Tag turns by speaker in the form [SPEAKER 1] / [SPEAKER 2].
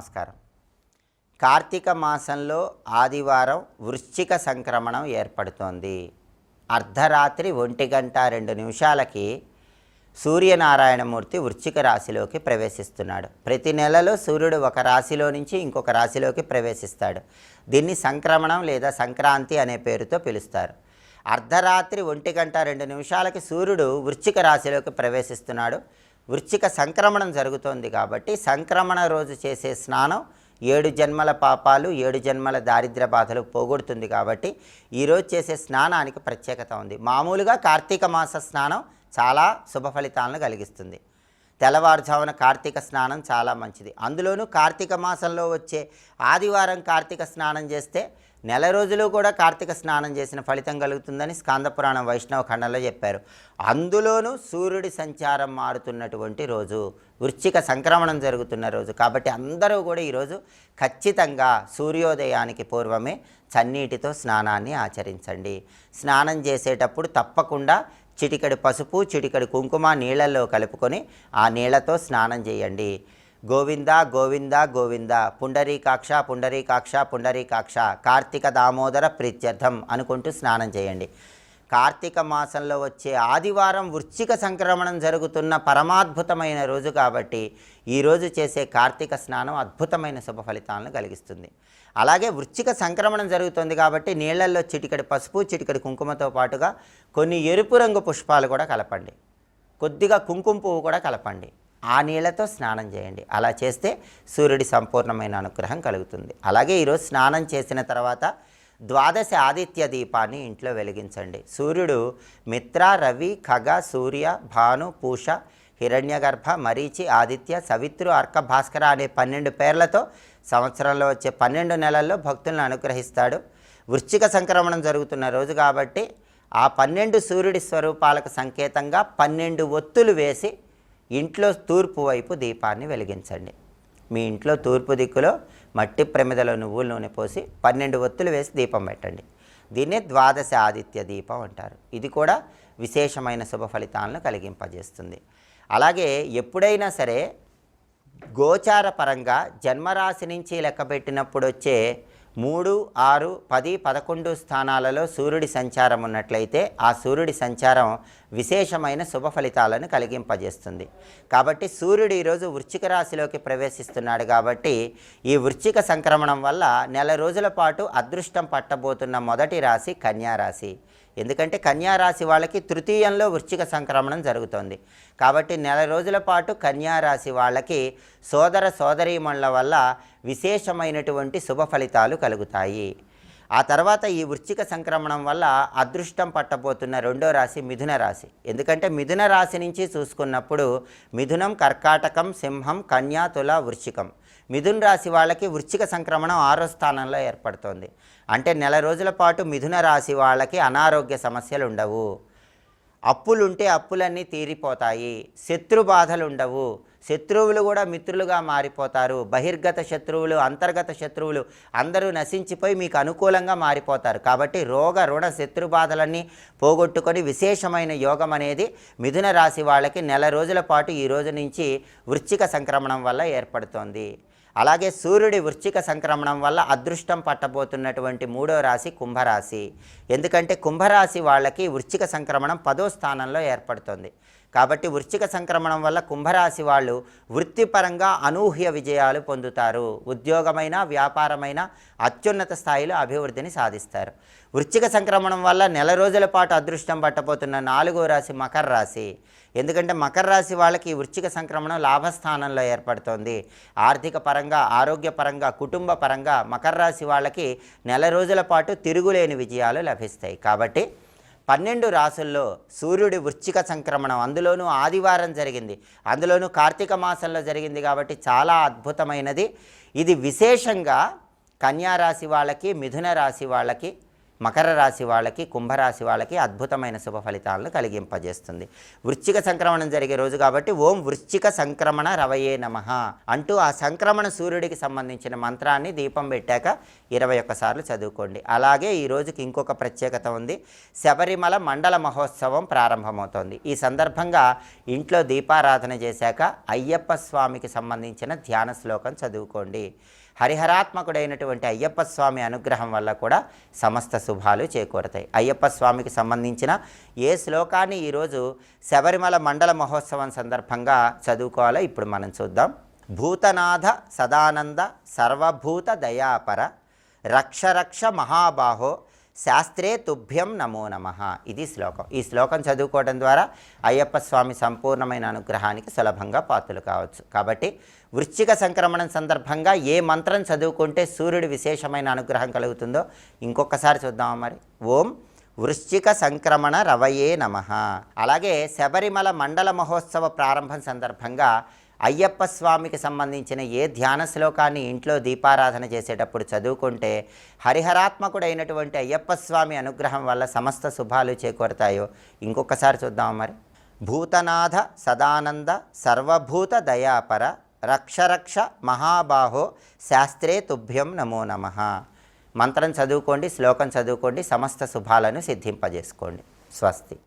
[SPEAKER 1] నమస్కారం. కార్తీక మాసంలో ఆదివారం వృశ్చిక సంక్రమణం ఏర్పడుతోంది. అర్ధరాత్రి 1:02 సూర్యనారాయణమూర్తి వృశ్చిక రాశిలోకి ప్రవేశిస్తున్నాడు. ప్రతి నెలలో సూర్యుడు ఒక రాశిలో నుంచి ఇంకొక రాశిలోకి ప్రవేశిస్తాడు. దీన్ని సంక్రమణం లేదా సంక్రాంతి అనే పేరుతో పిలుస్తారు. అర్ధరాత్రి 1:02 సూర్యుడు వృశ్చిక రాశిలోకి ప్రవేశిస్తున్నాడు. వృశ్చిక సంక్రమణం జరుగుతోంది కాబట్టి సంక్రమణ రోజు చేసే స్నానం 7 జన్మల పాపాలు 7 జన్మల దారిద్ర్య బాధలు పోగొడుతుంది. కాబట్టి ఈరోజు చేసే స్నానానికి ప్రత్యేకత ఉంది. మామూలుగా కార్తీక మాస స్నానం చాలా శుభ ఫలితాలను కలిగిస్తుంది. తెల్లవారుజామున కార్తీక స్నానం చాలా మంచిది. అందులోనూ కార్తీక మాసంలో వచ్చే ఆదివారం కార్తీక స్నానం చేస్తే నెల రోజులు కూడా కార్తీక స్నానం చేసిన ఫలితం కలుగుతుందని స్కాందపురాణం వైష్ణవ ఖండంలో చెప్పారు. అందులోనూ సూర్యుడి సంచారం మారుతున్నటువంటి రోజు, వృశ్చిక సంక్రమణం జరుగుతున్న రోజు. కాబట్టి అందరూ కూడా ఈరోజు ఖచ్చితంగా సూర్యోదయానికి పూర్వమే చన్నీటితో స్నానాన్ని ఆచరించండి. స్నానం చేసేటప్పుడు తప్పకుండా చిటికెడు పసుపు చిటికెడు కుంకుమ నీళ్ళల్లో కలుపుకొని ఆ నీళ్లతో స్నానం చేయండి. గోవింద గోవింద గోవింద పుండరీకాక్ష పుండరీకాక్ష పుండరీకాక్ష కార్తీక దామోదర ప్రీత్యర్థం అనుకుంటూ స్నానం చేయండి. కార్తీక మాసంలో వచ్చే ఆదివారం వృశ్చిక సంక్రమణం జరుగుతున్న పరమాద్భుతమైన రోజు కాబట్టి ఈరోజు చేసే కార్తీక స్నానం అద్భుతమైన శుభ ఫలితాలను కలిగిస్తుంది. అలాగే వృశ్చిక సంక్రమణం జరుగుతుంది కాబట్టి నీళ్లల్లో చిటికెడు పసుపు చిటికెడు కుంకుమతో పాటుగా కొన్ని ఎరుపు రంగు పుష్పాలు కూడా కలపండి. కొద్దిగా కుంకుమ పువ్వు కూడా కలపండి. ఆ నీళ్లతో స్నానం చేయండి. అలా చేస్తే సూర్యుడి సంపూర్ణమైన అనుగ్రహం కలుగుతుంది. అలాగే ఈరోజు స్నానం చేసిన తర్వాత ద్వాదశ ఆదిత్య దీపాన్ని ఇంట్లో వెలిగించండి. సూర్యుడు మిత్ర, రవి, ఖగ, సూర్య, భాను, పూష, హిరణ్యగర్భ, మరీచి, ఆదిత్య, సవిత్రు, అర్క, భాస్కర అనే 12 పేర్లతో సంవత్సరంలో వచ్చే 12 నెలల్లో భక్తులను అనుగ్రహిస్తాడు. వృశ్చిక సంక్రమణం జరుగుతున్న రోజు కాబట్టి ఆ 12 సూర్యుడి స్వరూపాలకు సంకేతంగా 12 ఒత్తులు వేసి ఇంట్లో తూర్పు వైపు దీపాన్ని వెలిగించండి. మీ ఇంట్లో తూర్పు దిక్కులో మట్టి ప్రమిదలో నువ్వుల నూనె పోసి 12 ఒత్తులు వేసి దీపం పెట్టండి. దీన్నే ద్వాదశ ఆదిత్య దీపం అంటారు. ఇది కూడా విశేషమైన శుభ ఫలితాలను కలిగింపజేస్తుంది. అలాగే ఎప్పుడైనా సరే గోచార పరంగా జన్మరాశి నుంచి లెక్కబెట్టినప్పుడు వచ్చే 3, 6, 10, 11 స్థానాలలో సూర్యుడి సంచారం ఉన్నట్లయితే ఆ సూర్యుడి సంచారం విశేషమైన శుభ ఫలితాలను కలిగింపజేస్తుంది. కాబట్టి సూర్యుడు ఈరోజు వృశ్చిక రాశిలోకి ప్రవేశిస్తున్నాడు కాబట్టి ఈ వృశ్చిక సంక్రమణం వల్ల నెల రోజుల పాటు అదృష్టం పట్టబోతున్న మొదటి రాశి కన్యారాశి. ఎందుకంటే కన్యారాశి వాళ్ళకి తృతీయంలో వృశ్చిక సంక్రమణం జరుగుతోంది. కాబట్టి నెల రోజుల పాటు కన్యారాశి వాళ్ళకి సోదర సోదరీమణుల వల్ల విశేషమైనటువంటి శుభ ఫలితాలు కలుగుతాయి. ఆ తర్వాత ఈ వృశ్చిక సంక్రమణం వల్ల అదృష్టం పట్టబోతున్న రెండో రాశి మిథున రాశి. ఎందుకంటే మిథున రాశి నుంచి చూసుకున్నప్పుడు మిథునం, కర్కాటకం, సింహం, కన్యా, తుల, వృశ్చికం. మిథున రాశి వాళ్ళకి వృశ్చిక సంక్రమణం 6వ స్థానంలో ఏర్పడుతోంది. అంటే నెల రోజుల పాటు మిథున రాశి వాళ్ళకి అనారోగ్య సమస్యలు ఉండవు. అప్పులుంటే అప్పులన్నీ తీరిపోతాయి. శత్రు బాధలు ఉండవు. శత్రువులు కూడా మిత్రులుగా మారిపోతారు. బహిర్గత శత్రువులు, అంతర్గత శత్రువులు అందరూ నశించిపోయి మీకు అనుకూలంగా మారిపోతారు. కాబట్టి రోగ రుణ శత్రు బాధలన్నీ పోగొట్టుకొని విశేషమైన యోగం అనేది మిథున రాశి వాళ్ళకి నెల రోజుల పాటు ఈ రోజు నుంచి వృశ్చిక సంక్రమణం వల్ల ఏర్పడుతోంది. అలాగే సూర్యుడి వృశ్చిక సంక్రమణం వల్ల అదృష్టం పట్టబోతున్నటువంటి 3వ రాశి కుంభరాశి. ఎందుకంటే కుంభరాశి వాళ్ళకి వృశ్చిక సంక్రమణం 10వ స్థానంలో ఏర్పడుతుంది. కాబట్టి వృశ్చిక సంక్రమణం వల్ల కుంభరాశి వాళ్ళు వృత్తిపరంగా అనూహ్య విజయాలు పొందుతారు. ఉద్యోగమైన వ్యాపారమైన అత్యున్నత స్థాయిలో అభివృద్ధిని సాధిస్తారు. వృశ్చిక సంక్రమణం వల్ల నెల రోజుల పాటు అదృష్టం పట్టబోతున్న 4వ రాశి మకర రాశి. ఎందుకంటే మకర రాశి వాళ్ళకి వృశ్చిక సంక్రమణం లాభస్థానంలో ఏర్పడుతోంది. ఆర్థిక పరంగా, ఆరోగ్యపరంగా, కుటుంబ పరంగా మకర రాశి వాళ్ళకి నెల రోజుల పాటు తిరుగులేని విజయాలు లభిస్తాయి. కాబట్టి 12 రాసుల్లో సూర్యుడి వృశ్చిక సంక్రమణం అందులోనూ ఆదివారం జరిగింది, అందులోనూ కార్తీక మాసంలో జరిగింది కాబట్టి చాలా అద్భుతమైనది. ఇది విశేషంగా కన్యారాశి వాళ్ళకి, మిథున రాశి వాళ్ళకి మకర రాశి వాళ్ళకి, కుంభరాశి వాళ్ళకి అద్భుతమైన శుభ ఫలితాలను కలిగింపజేస్తుంది. వృశ్చిక సంక్రమణం జరిగే రోజు కాబట్టి ఓం వృశ్చిక సంక్రమణ రవయే నమః అంటూ ఆ సంక్రమణ సూర్యుడికి సంబంధించిన మంత్రాన్ని దీపం పెట్టాక 21 సార్లు చదువుకోండి. అలాగే ఈ రోజుకి ఇంకొక ప్రత్యేకత ఉంది. శబరిమల మండల మహోత్సవం ప్రారంభమవుతోంది. ఈ సందర్భంగా ఇంట్లో దీపారాధన చేశాక అయ్యప్ప స్వామికి సంబంధించిన ధ్యాన శ్లోకం చదువుకోండి. హరిహరాత్మకుడైనటువంటి అయ్యప్ప స్వామి అనుగ్రహం వల్ల కూడా సమస్త శుభాలు చేకూరతాయి. అయ్యప్ప స్వామికి సంబంధించిన ఏ శ్లోకాన్ని ఈరోజు శబరిమల మండల మహోత్సవం సందర్భంగా చదువుకోవాలో ఇప్పుడు మనం చూద్దాం. భూతనాథ సదానంద సర్వభూత దయాపర రక్ష రక్ష మహాబాహో శాస్త్రే తుభ్యం నమో నమః. ఇది శ్లోకం. ఈ శ్లోకం చదువుకోవడం ద్వారా అయ్యప్ప స్వామి సంపూర్ణమైన అనుగ్రహానికి సులభంగా పాత్రలు కావచ్చు. కాబట్టి వృశ్చిక సంక్రమణం సందర్భంగా ఏ మంత్రం చదువుకుంటే సూర్యుడి విశేషమైన అనుగ్రహం కలుగుతుందో ఇంకొకసారి చూద్దామా మరి. ఓం వృశ్చిక సంక్రమణ రవయే నమః. అలాగే శబరిమల మండల మహోత్సవ ప్రారంభం సందర్భంగా అయ్యప్ప స్వామికి సంబంధించిన ఏ ధ్యాన శ్లోకాన్ని ఇంట్లో దీపారాధన చేసేటప్పుడు చదువుకుంటే హరిహరాత్మకుడైనటువంటి అయ్యప్ప స్వామి అనుగ్రహం వల్ల సమస్త శుభాలు చేకూరతాయో ఇంకొకసారి చూద్దాం మరి. భూతనాథ సదానంద సర్వభూత దయాపర రక్ష రక్ష మహాబాహో శాస్త్రే తుభ్యం నమో నమః. మంత్రం చదువుకోండి, శ్లోకం చదువుకోండి, సమస్త శుభాలను సిద్ధింపజేసుకోండి. స్వస్తి.